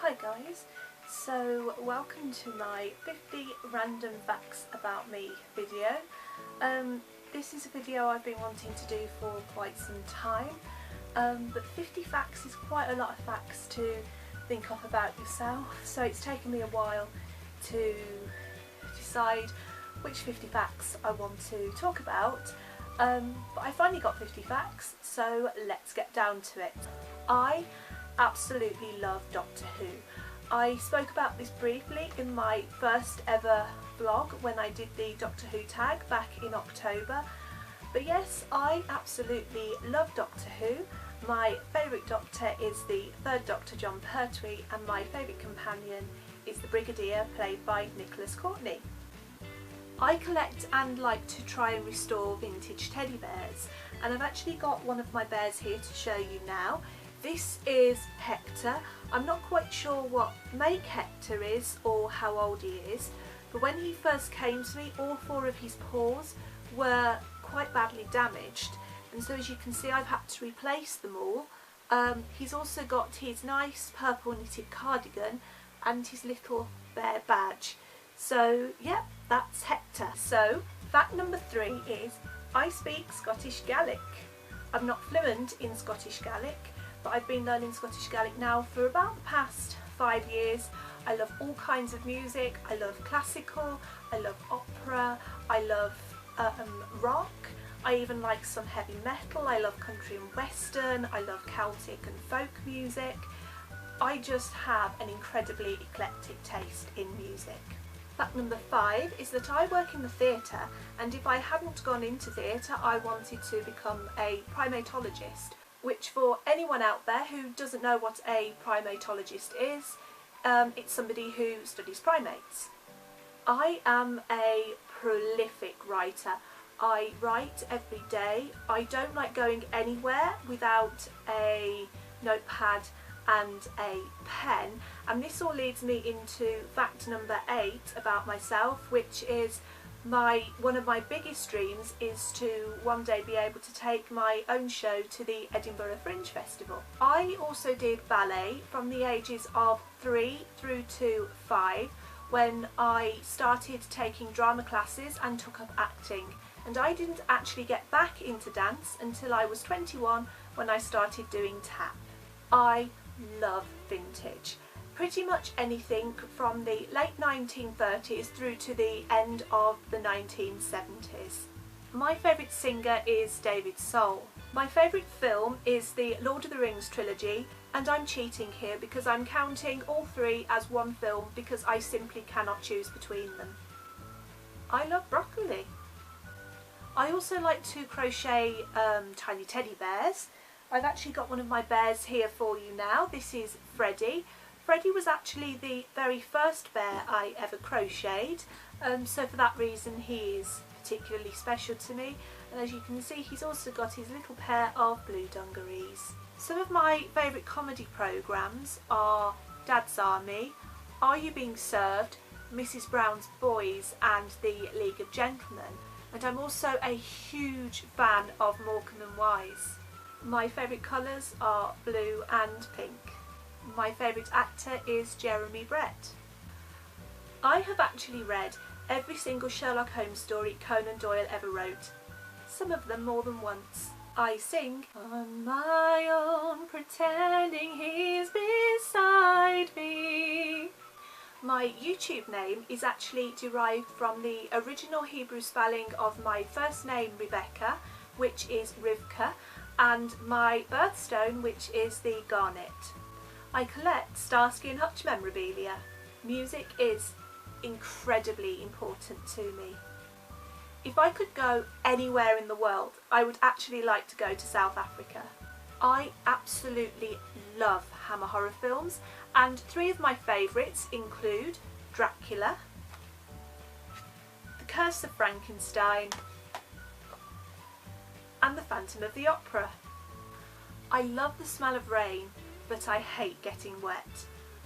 Hi guys, so welcome to my 50 random facts about me video. This is a video I've been wanting to do for quite some time, but 50 facts is quite a lot of facts to think of about yourself, so it's taken me a while to decide which 50 facts I want to talk about, but I finally got 50 facts, so let's get down to it. I absolutely love Doctor Who. I spoke about this briefly in my first ever vlog when I did the Doctor Who tag back in October, but yes, I absolutely love Doctor Who. My favourite Doctor is the third Doctor, John Pertwee, and my favourite companion is the Brigadier, played by Nicholas Courtney. I collect and like to try and restore vintage teddy bears, and I've actually got one of my bears here to show you now. This is Hector. I'm not quite sure what make Hector is or how old he is, but when he first came to me, all four of his paws were quite badly damaged, and so as you can see I've had to replace them all. He's also got his nice purple knitted cardigan and his little bear badge. So yeah, that's Hector. So fact number 3 is I speak Scottish Gaelic. I'm not fluent in Scottish Gaelic, but I've been learning Scottish Gaelic now for about the past 5 years. I love all kinds of music. I love classical, I love opera, I love rock, I even like some heavy metal, I love country and western, I love Celtic and folk music. I just have an incredibly eclectic taste in music. Fact number 5 is that I work in the theatre, and if I hadn't gone into theatre I wanted to become a primatologist, which for anyone out there who doesn't know what a primatologist is, it's somebody who studies primates. I am a prolific writer. I write every day. I don't like going anywhere without a notepad and a pen, and this all leads me into fact number 8 about myself, which is one of my biggest dreams is to one day be able to take my own show to the Edinburgh Fringe Festival. I also did ballet from the ages of 3 through to 5 when I started taking drama classes and took up acting, and I didn't actually get back into dance until I was 21 when I started doing tap. I love vintage. Pretty much anything from the late 1930s through to the end of the 1970s. My favourite singer is David Soul. My favourite film is the Lord of the Rings trilogy, and I'm cheating here because I'm counting all 3 as one film because I simply cannot choose between them. I love broccoli. I also like to crochet tiny teddy bears. I've actually got one of my bears here for you now. This is Freddie. Freddie was actually the very first bear I ever crocheted, so for that reason he is particularly special to me, and as you can see he's also got his little pair of blue dungarees. Some of my favourite comedy programmes are Dad's Army, Are You Being Served, Mrs Brown's Boys and The League of Gentlemen, and I'm also a huge fan of Morecambe and Wise. My favourite colours are blue and pink. My favourite actor is Jeremy Brett. I have actually read every single Sherlock Holmes story Conan Doyle ever wrote, some of them more than once. I sing on my own, pretending he's beside me. My YouTube name is actually derived from the original Hebrew spelling of my first name Rebecca, which is Rivka, and my birthstone, which is the garnet. I collect Starsky and Hutch memorabilia. Music is incredibly important to me. If I could go anywhere in the world, I would actually like to go to South Africa. I absolutely love Hammer horror films, and 3 of my favourites include Dracula, The Curse of Frankenstein, and The Phantom of the Opera. I love the smell of rain, but I hate getting wet.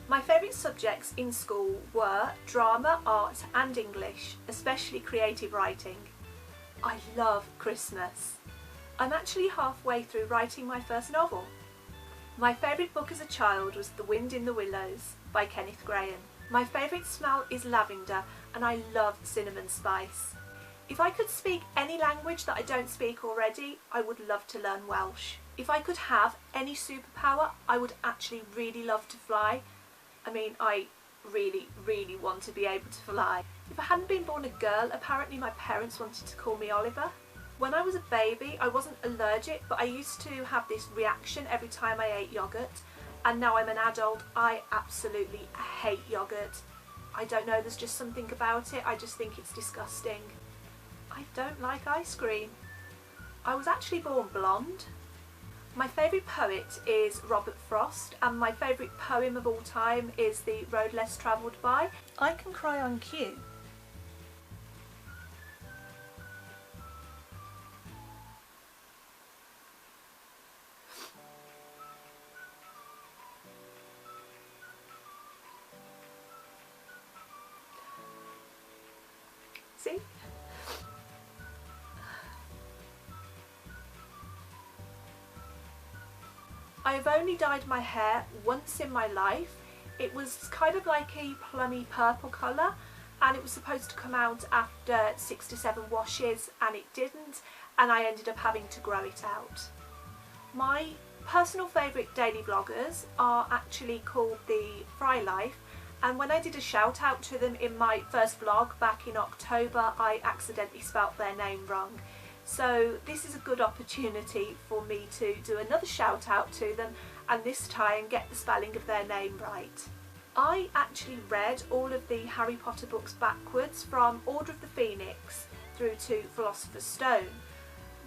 My favourite subjects in school were drama, art and English, especially creative writing. I love Christmas. I'm actually halfway through writing my first novel. My favourite book as a child was The Wind in the Willows by Kenneth Grahame. My favourite smell is lavender and I love cinnamon spice. If I could speak any language that I don't speak already, I would love to learn Welsh. If I could have any superpower, I would actually really love to fly. I mean, I really want to be able to fly. If I hadn't been born a girl, apparently my parents wanted to call me Oliver. When I was a baby, I wasn't allergic, but I used to have this reaction every time I ate yoghurt. And now I'm an adult, I absolutely hate yoghurt. I don't know, there's just something about it, I just think it's disgusting. I don't like ice cream. I was actually born blonde. My favourite poet is Robert Frost, and my favourite poem of all time is The Road Less Travelled By. I can cry on cue. See? I have only dyed my hair once in my life. It was kind of like a plummy purple colour and it was supposed to come out after 6 to 7 washes and it didn't, and I ended up having to grow it out. My personal favourite daily vloggers are actually called TheFreyLife, and when I did a shout out to them in my first vlog back in October, I accidentally spelt their name wrong. So this is a good opportunity for me to do another shout out to them and this time get the spelling of their name right. I actually read all of the Harry Potter books backwards from Order of the Phoenix through to Philosopher's Stone.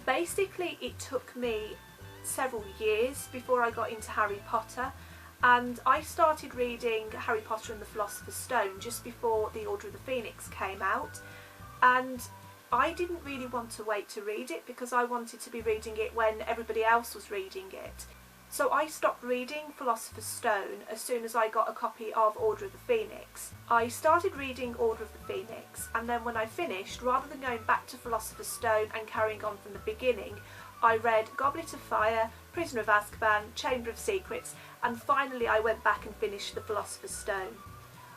Basically it took me several years before I got into Harry Potter, and I started reading Harry Potter and the Philosopher's Stone just before the Order of the Phoenix came out, and I didn't really want to wait to read it because I wanted to be reading it when everybody else was reading it. So I stopped reading Philosopher's Stone as soon as I got a copy of Order of the Phoenix. I started reading Order of the Phoenix, and then when I finished, rather than going back to Philosopher's Stone and carrying on from the beginning, I read Goblet of Fire, Prisoner of Azkaban, Chamber of Secrets, and finally I went back and finished the Philosopher's Stone.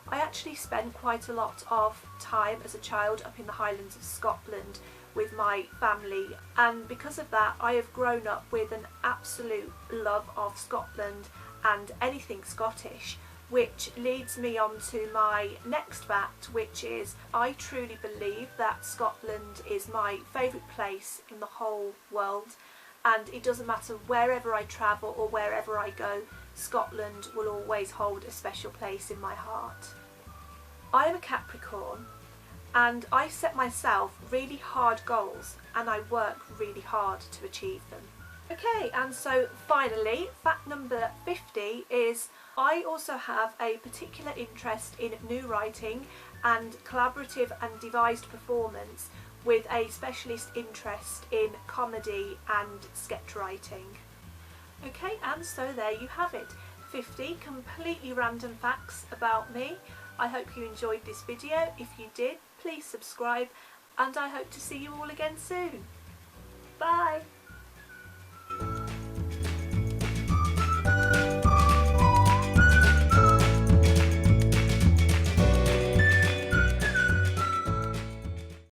I actually spent quite a lot of time as a child up in the Highlands of Scotland with my family, and because of that I have grown up with an absolute love of Scotland and anything Scottish, which leads me on to my next fact, which is I truly believe that Scotland is my favourite place in the whole world, and it doesn't matter wherever I travel or wherever I go, Scotland will always hold a special place in my heart. I am a Capricorn and I set myself really hard goals and I work really hard to achieve them. Okay, and so finally, fact number 50 is I also have a particular interest in new writing and collaborative and devised performance, with a specialist interest in comedy and sketch writing. Okay, and so there you have it, 50 completely random facts about me. I hope you enjoyed this video. If you did, please subscribe, and I hope to see you all again soon. Bye!